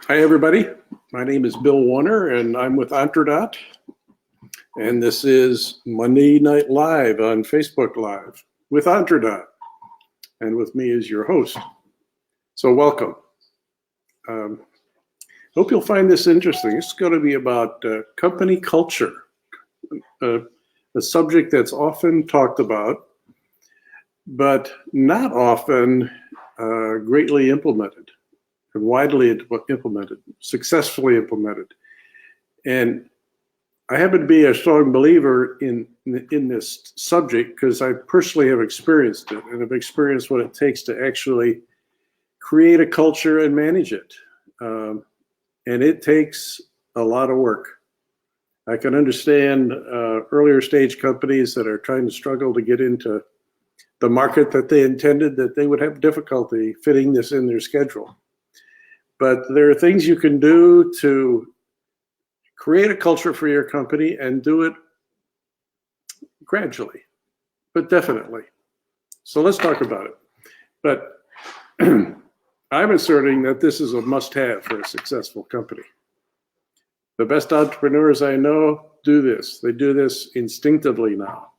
Hi, everybody. My name is Bill Warner, and I'm with EntreDot. And this is Monday Night Live on Facebook Live with EntreDot. And with me is your host. So welcome. Hope you'll find this interesting. It's going to be about company culture, a subject that's often talked about, but not often greatly implemented. And widely implemented, successfully implemented. And I happen to be a strong believer in this subject because I personally have experienced it and have experienced what it takes to actually create a culture and manage it. And it takes a lot of work. I can understand earlier stage companies that are trying to struggle to get into the market that they intended, that they would have difficulty fitting this in their schedule. But there are things you can do to create a culture for your company and do it gradually, but definitely. So let's talk about it. But I'm asserting that this is a must-have for a successful company. The best entrepreneurs I know do this. They do this instinctively now.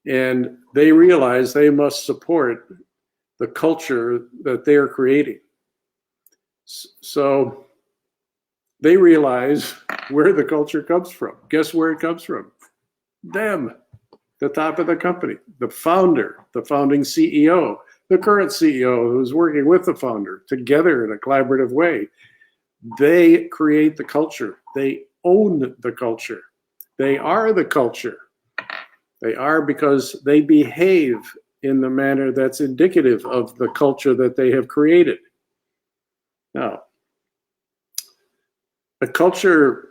And they realize they must support the culture that they are creating. So they realize where the culture comes from. Guess where it comes from? Them, the top of the company, the founder, the founding CEO, the current CEO who's working with the founder together in a collaborative way. They create the culture. They own the culture. They are the culture. They are because they behave in the manner that's indicative of the culture that they have created. Now, a culture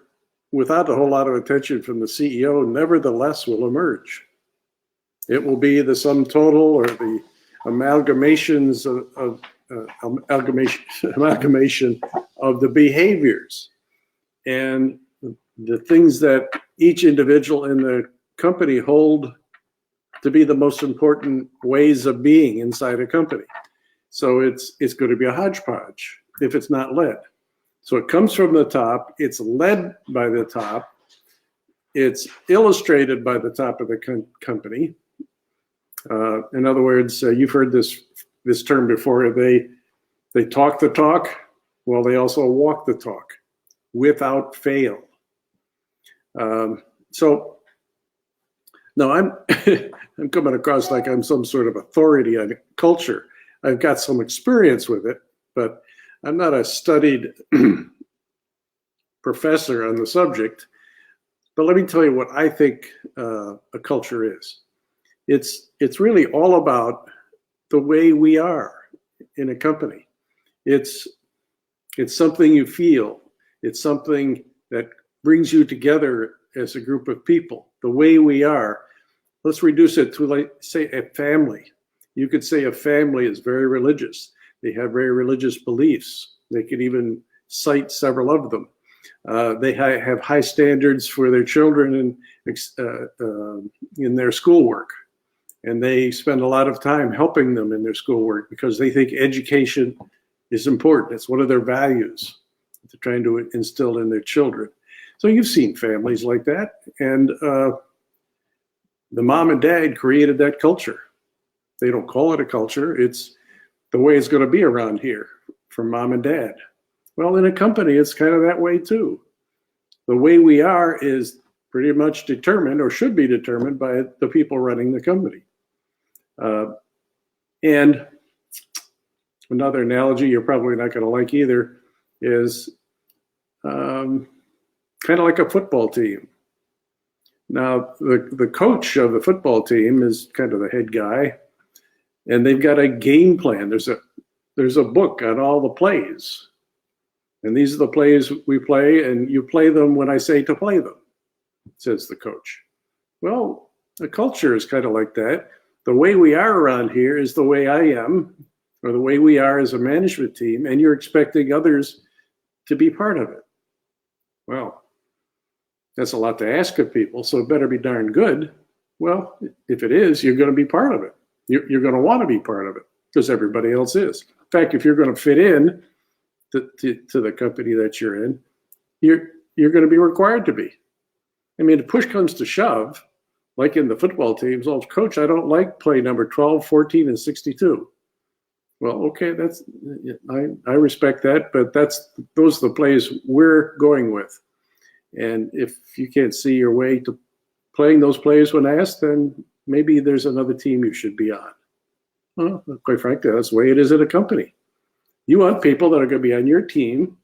without a whole lot of attention from the CEO nevertheless will emerge. It will be the sum total or the amalgamation of the behaviors and the things that each individual in the company hold to be the most important ways of being inside a company. So it's going to be a hodgepodge if it's not led. So it comes from the top, it's led by the top, it's illustrated by the top of the company. In other words, you've heard this term before, they talk the talk, well, they also walk the talk without fail. So no, I'm coming across like I'm some sort of authority on culture. I've got some experience with it, but I'm not a studied professor on the subject. But let me tell you what I think a culture is. It's really all about the way we are in a company. It's something you feel. It's something that brings you together as a group of people. The way we are. Let's reduce it to, like, say, a family. You could say a family is very religious. They have very religious beliefs. They could even cite several of them. They have high standards for their children in their schoolwork. And they spend a lot of time helping them in their schoolwork because they think education is important. It's one of their values that they're trying to instill in their children. So you've seen families like that. And the mom and dad created that culture. They don't call it a culture. It's the way it's going to be around here from mom and dad. Well, in a company, it's kind of that way too. The way we are is pretty much determined or should be determined by the people running the company. And another analogy you're probably not going to like either is kind of like a football team. Now, the coach of the football team is kind of the head guy, and they've got a game plan. There's a book on all the plays, and these are the plays we play, and you play them when I say to play them, says the coach. Well, the culture is kind of like that. The way we are around here is the way I am, or the way we are as a management team, and you're expecting others to be part of it. Well, that's a lot to ask of people, so it better be darn good. Well, if it is, you're going to be part of it. You're going to want to be part of it because everybody else is. In fact, if you're going to fit in, to the company that you're in, you're going to be required to be. I mean, if push comes to shove, like in the football teams, well, coach, I don't like play number 12, 14, and 62. Well, okay, I respect that, but those are the plays we're going with. And if you can't see your way to playing those plays when asked, then maybe there's another team you should be on. Well, quite frankly, that's the way it is at a company. You want people that are going to be on your team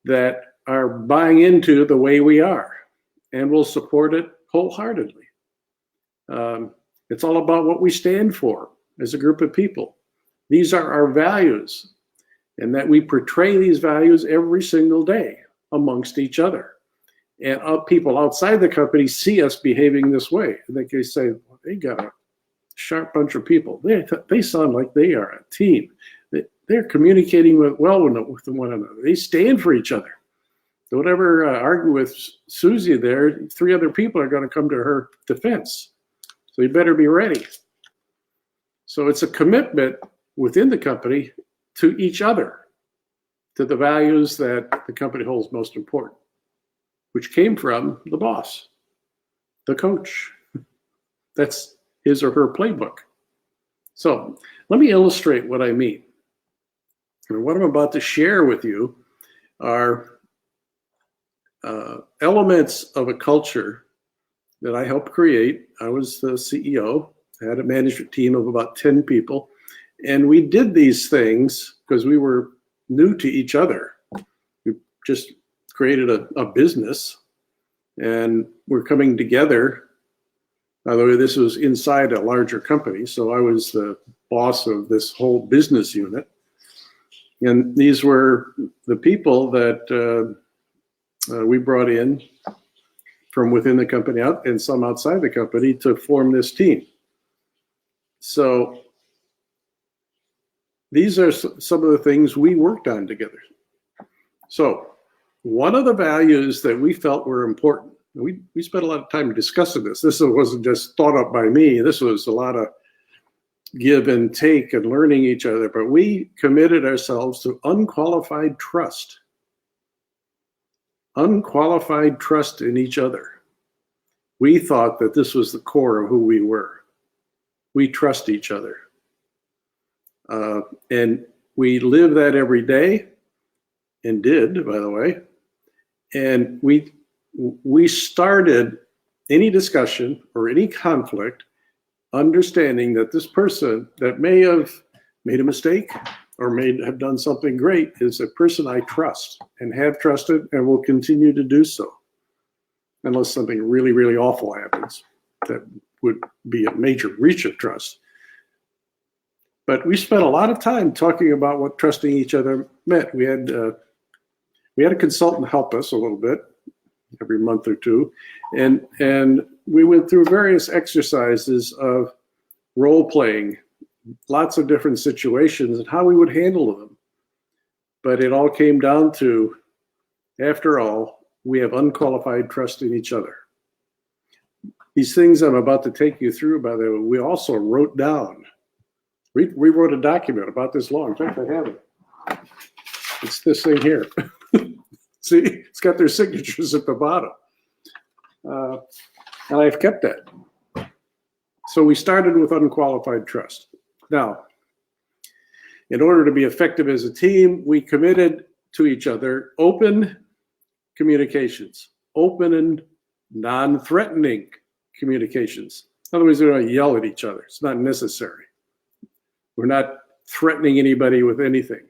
that are buying into the way we are and will support it wholeheartedly. It's all about what we stand for as a group of people. These are our values, and that we portray these values every single day amongst each other. And people outside the company see us behaving this way. And they say, well, they got a sharp bunch of people. They sound like they are a team. They're communicating well with one another. They stand for each other. Don't ever argue with Susie there. 3 other people are going to come to her defense. So you better be ready. So it's a commitment within the company to each other, to the values that the company holds most important, which came from the boss, the coach. That's his or her playbook. So let me illustrate what I mean. And what I'm about to share with you are elements of a culture that I helped create. I was the CEO. I had a management team of about 10 people. And we did these things because we were new to each other. We just created a business, and we're coming together. By the way, this was inside a larger company, so I was the boss of this whole business unit. And these were the people that we brought in from within the company out and some outside the company to form this team. So these are some of the things we worked on together. So one of the values that we felt were important, we spent a lot of time discussing this. This wasn't just thought up by me. This was a lot of give and take and learning each other, but we committed ourselves to unqualified trust. Unqualified trust in each other. We thought that this was the core of who we were. We trust each other. And we live that every day, and did, by the way. And we started any discussion or any conflict understanding that this person that may have made a mistake or may have done something great is a person I trust and have trusted and will continue to do so. Unless something really, really awful happens that would be a major breach of trust. But we spent a lot of time talking about what trusting each other meant. We had a consultant help us a little bit every month or two, and we went through various exercises of role playing, lots of different situations and how we would handle them. But it all came down to, after all, we have unqualified trust in each other. These things I'm about to take you through, by the way, we also wrote down. We wrote a document about this long. In fact, I have it. It's this thing here. See, it's got their signatures at the bottom. And I've kept that. So we started with unqualified trust. Now, in order to be effective as a team, we committed to each other open communications, open and non-threatening communications. In other words, we don't yell at each other. It's not necessary. We're not threatening anybody with anything.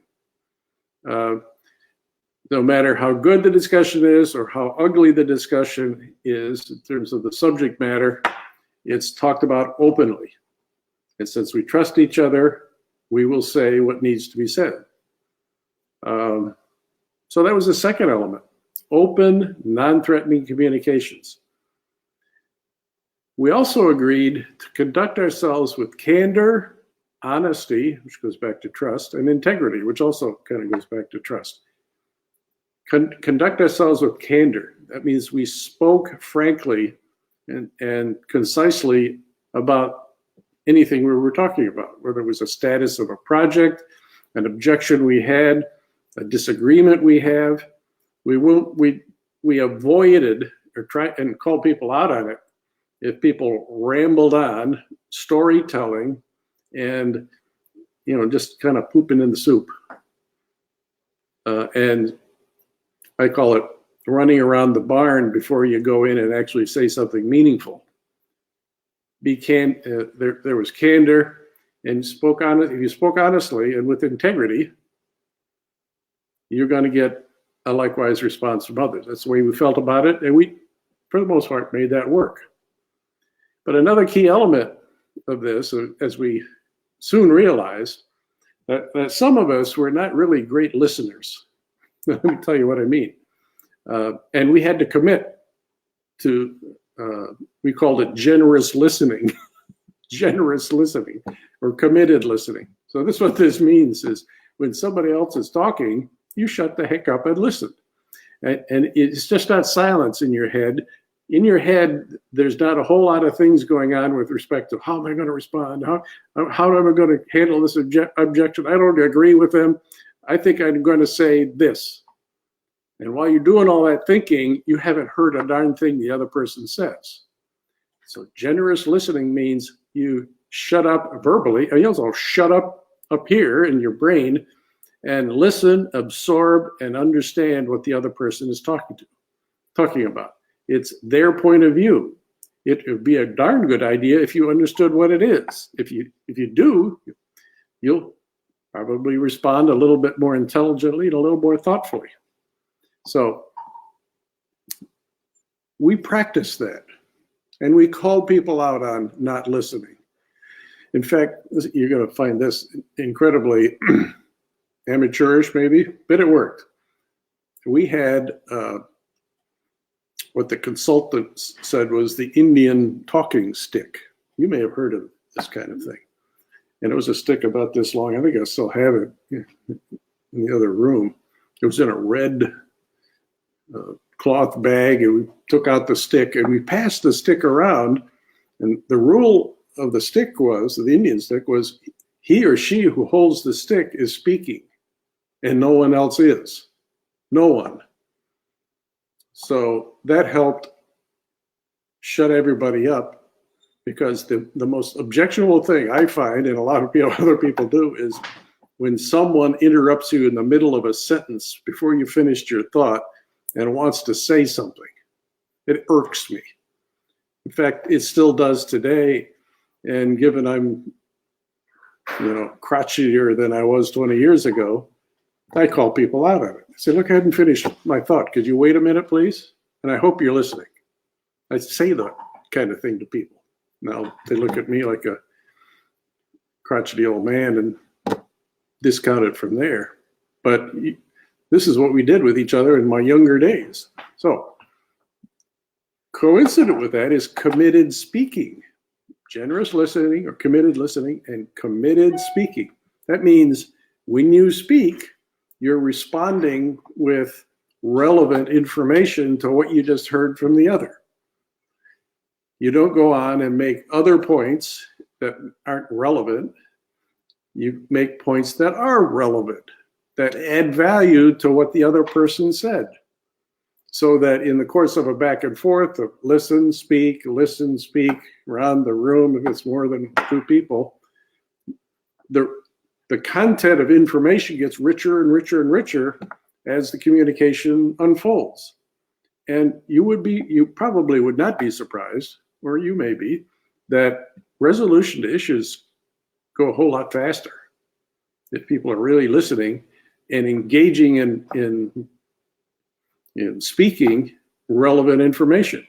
No matter how good the discussion is or how ugly the discussion is in terms of the subject matter, it's talked about openly. And since we trust each other, we will say what needs to be said. So that was the second element, open, non-threatening communications. We also agreed to conduct ourselves with candor, honesty, which goes back to trust, and integrity, which also kind of goes back to trust. Conduct ourselves with candor. That means we spoke frankly and concisely about anything we were talking about, whether it was a status of a project, an objection we had, a disagreement we have. We avoided or try and call people out on it if people rambled on, storytelling, and just kind of pooping in the soup. And I call it running around the barn before you go in and actually say something meaningful. There was candor, and if you spoke honestly and with integrity, you're going to get a likewise response from others. That's the way we felt about it, and we, for the most part, made that work. But another key element of this, as we soon realized, that some of us were not really great listeners. Let me tell you what I mean. And we had to commit to, we called it generous listening, generous listening, or committed listening. So this what this means is when somebody else is talking, you shut the heck up and listen. And it's just not silence in your head. In your head, there's not a whole lot of things going on with respect to how am I going to respond? How am I going to handle this objection? I don't agree with them. I think I'm going to say this. And while you're doing all that thinking, you haven't heard a darn thing the other person says. So generous listening means you shut up verbally, and you also shut up here in your brain and listen, absorb, and understand what the other person is talking about. It's their point of view. It would be a darn good idea if you understood what it is. If you do, you'll probably respond a little bit more intelligently and a little more thoughtfully. So we practice that, and we call people out on not listening. In fact, you're going to find this incredibly amateurish maybe, but it worked. We had what the consultant said was the Indian talking stick. You may have heard of this kind of thing. And it was a stick about this long. I think I still have it in the other room. It was in a red cloth bag, and we took out the stick and we passed the stick around. And the rule of the stick was, the Indian stick was, he or she who holds the stick is speaking and no one else is. No one. So that helped shut everybody up, because the most objectionable thing I find, and a lot of other people do, is when someone interrupts you in the middle of a sentence before you finished your thought and wants to say something. It irks me. In fact, it still does today. And given I'm, crotchetier than I was 20 years ago, I call people out on it. I say, look, I hadn't finished my thought. Could you wait a minute, please? And I hope you're listening. I say that kind of thing to people. Now, they look at me like a crotchety old man and discount it from there. But this is what we did with each other in my younger days. So, coincident with that is committed speaking. Generous listening, or committed listening, and committed speaking. That means when you speak, you're responding with relevant information to what you just heard from the other. You don't go on and make other points that aren't relevant. You make points that are relevant, that add value to what the other person said. So that in the course of a back and forth of listen, speak, around the room, if it's more than two people, the content of information gets richer and richer and richer as the communication unfolds. And you probably would not be surprised, or you may be, that resolution to issues go a whole lot faster if people are really listening and engaging in speaking relevant information.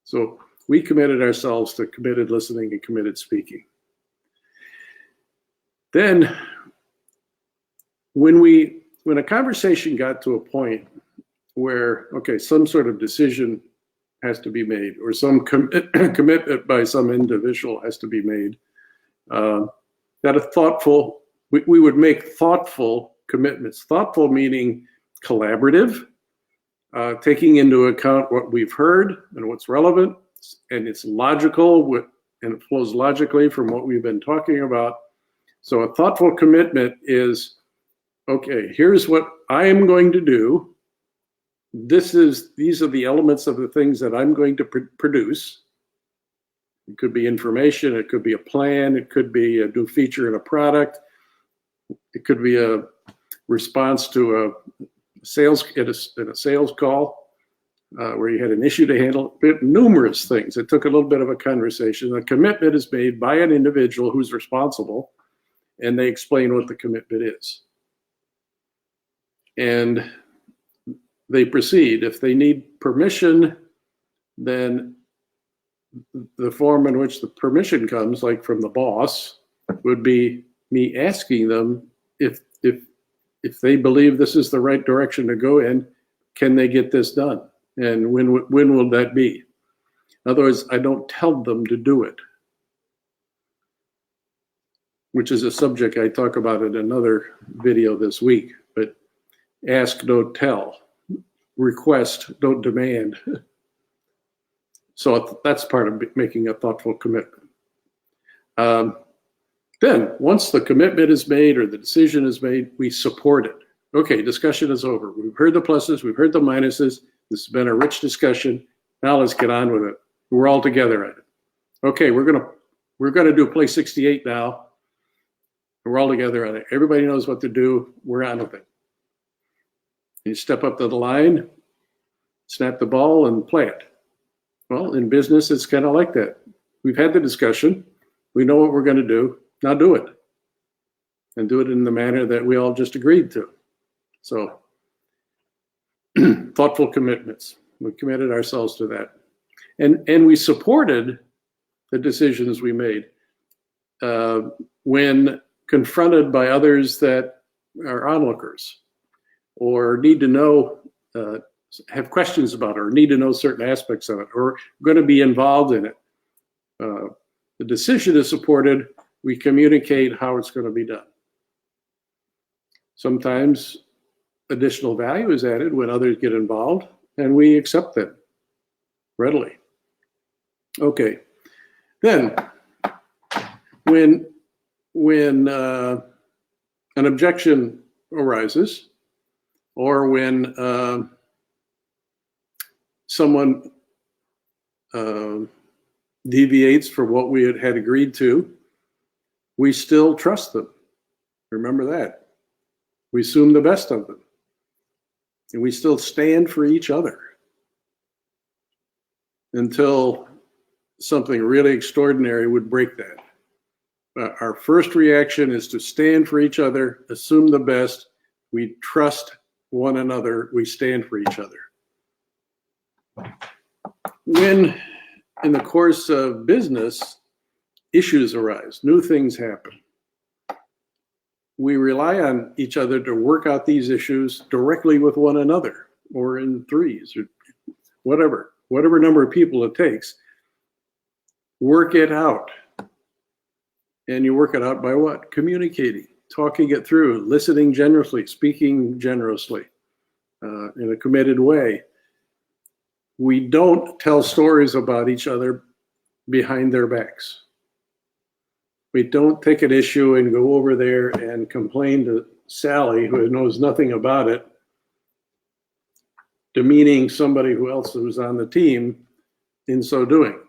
So we committed ourselves to committed listening and committed speaking. Then when a conversation got to a point where, okay, some sort of decision has to be made, or some commitment by some individual has to be made, we would make thoughtful commitments. Thoughtful meaning collaborative, taking into account what we've heard and what's relevant, and it's logical, and it flows logically from what we've been talking about. So a thoughtful commitment is okay, here's what I am going to do. These are the elements of the things that I'm going to produce. It could be information, it could be a plan, it could be a new feature in a product, it could be a response to a sales call where you had an issue to handle. Numerous things. It took a little bit of a conversation. A commitment is made by an individual who's responsible, and they explain what the commitment is. And they proceed. If they need permission, then the form in which the permission comes, like from the boss, would be me asking them if they believe this is the right direction to go in, can they get this done? And when will that be? In other words, I don't tell them to do it, which is a subject I talk about in another video this week. But ask, don't tell. Request, don't demand. So that's part of making a thoughtful commitment. Then, once the commitment is made or the decision is made, we support it. Okay, discussion is over. We've heard the pluses, we've heard the minuses. This has been a rich discussion. Now let's get on with it. We're all together at it. Okay, we're gonna do play 68 now. We're all together on it. Everybody knows what to do. We're on with it. You step up to the line, snap the ball, and play it. Well, in business, it's kind of like that. We've had the discussion. We know what we're going to do. Now do it. And do it in the manner that we all just agreed to. So, thoughtful commitments. We committed ourselves to that. And we supported the decisions we made when confronted by others that are onlookers or need to know, have questions about it, or need to know certain aspects of it, or going to be involved in it. The decision is supported. We communicate how it's going to be done. Sometimes additional value is added when others get involved, and we accept that readily. Okay. Then, when an objection arises, or when someone deviates from what we had agreed to, we still trust them. Remember that. We assume the best of them. And we still stand for each other until something really extraordinary would break that. Our first reaction is to stand for each other, assume the best. We trust one another. We stand for each other. When, in the course of business, issues arise, new things happen, we rely on each other to work out these issues directly with one another, or in threes, or whatever number of people it takes. Work it out. And you work it out by what? Communicating, talking it through, listening generously, speaking generously, in a committed way. We don't tell stories about each other behind their backs. We don't take an issue and go over there and complain to Sally, who knows nothing about it, demeaning somebody who's on the team in so doing.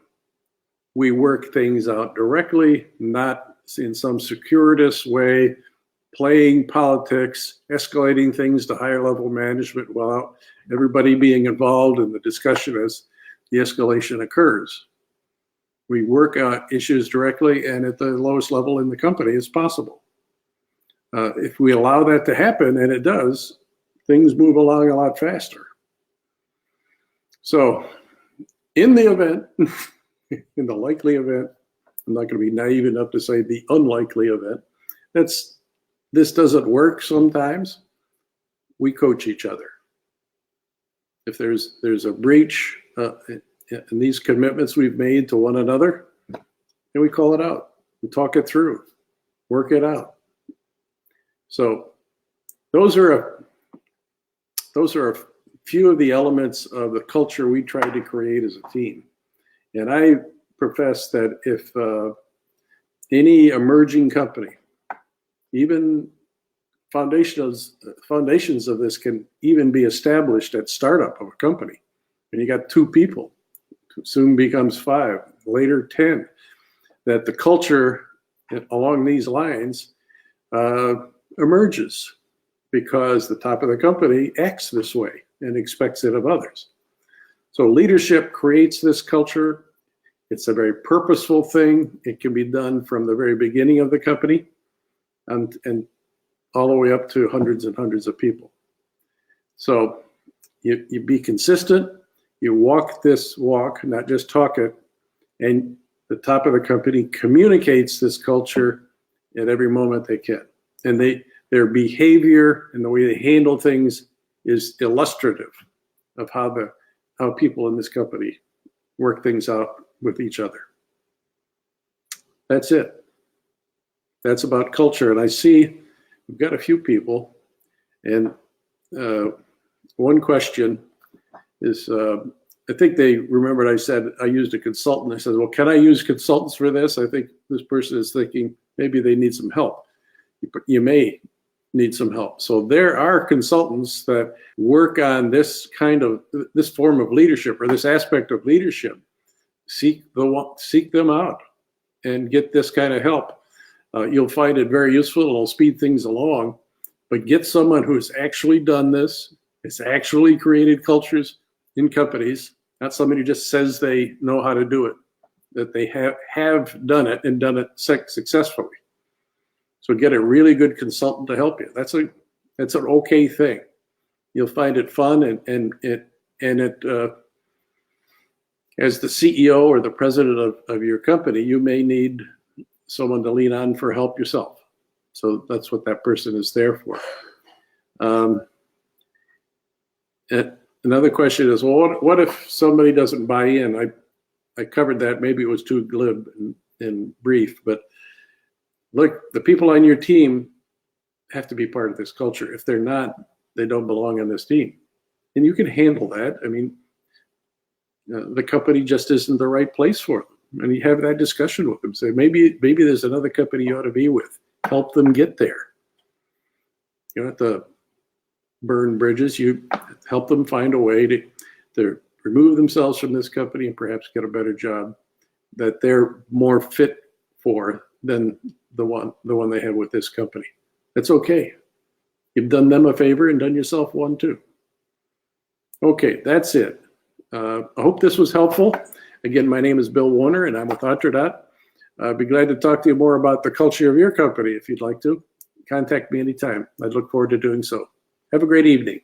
We work things out directly, not in some circuitous way, playing politics, escalating things to higher level management without everybody being involved in the discussion as the escalation occurs. We work out issues directly and at the lowest level in the company as possible. If we allow that to happen, and it does, things move along a lot faster. So in the event, in the likely event, I'm not going to be naive enough to say the unlikely event, this doesn't work sometimes, we coach each other. If there's a breach in these commitments we've made to one another, and we call it out, we talk it through, work it out. So those are a few of the elements of the culture we try to create as a team. And I profess that if any emerging company, even foundations of this can even be established at startup of a company. And you got 2 people, soon becomes 5, later 10, that the culture along these lines emerges because the top of the company acts this way and expects it of others. So leadership creates this culture. It's a very purposeful thing. It can be done from the very beginning of the company and all the way up to hundreds and hundreds of people. So you be consistent, you walk this walk, not just talk it, and the top of the company communicates this culture at every moment they can. And their behavior and the way they handle things is illustrative of how people in this company work things out with each other. That's it. That's about culture. And I see we've got a few people, and one question is, I think they remembered I said I used a consultant. I said, well, can I use consultants for this? I think this person is thinking maybe they need some help. You may need some help. So there are consultants that work on this form of leadership or this aspect of leadership. Seek them out and get this kind of help. You'll find it very useful. It'll speed things along, but get someone who's actually done this. It's actually created cultures in companies, not somebody who just says they know how to do it, that they have done it and done it successfully. So get a really good consultant to help you. That's an okay thing. You'll find it fun, and it as the CEO or the president of your company, you may need someone to lean on for help yourself. So that's what that person is there for. Another question is, well, what if somebody doesn't buy in? I covered that. Maybe it was too glib and brief, but look, the people on your team have to be part of this culture. If they're not, they don't belong on this team. And you can handle that. I mean, the company just isn't the right place for them. And you have that discussion with them. Say, maybe there's another company you ought to be with. Help them get there. You don't have to burn bridges. You help them find a way to remove themselves from this company and perhaps get a better job that they're more fit for than the one they have with this company. That's okay. You've done them a favor and done yourself one too. Okay, that's it. I hope this was helpful. Again, my name is Bill Warner and I'm with EntreDot. I'd be glad to talk to you more about the culture of your company if you'd like to. Contact me anytime. I'd look forward to doing so. Have a great evening.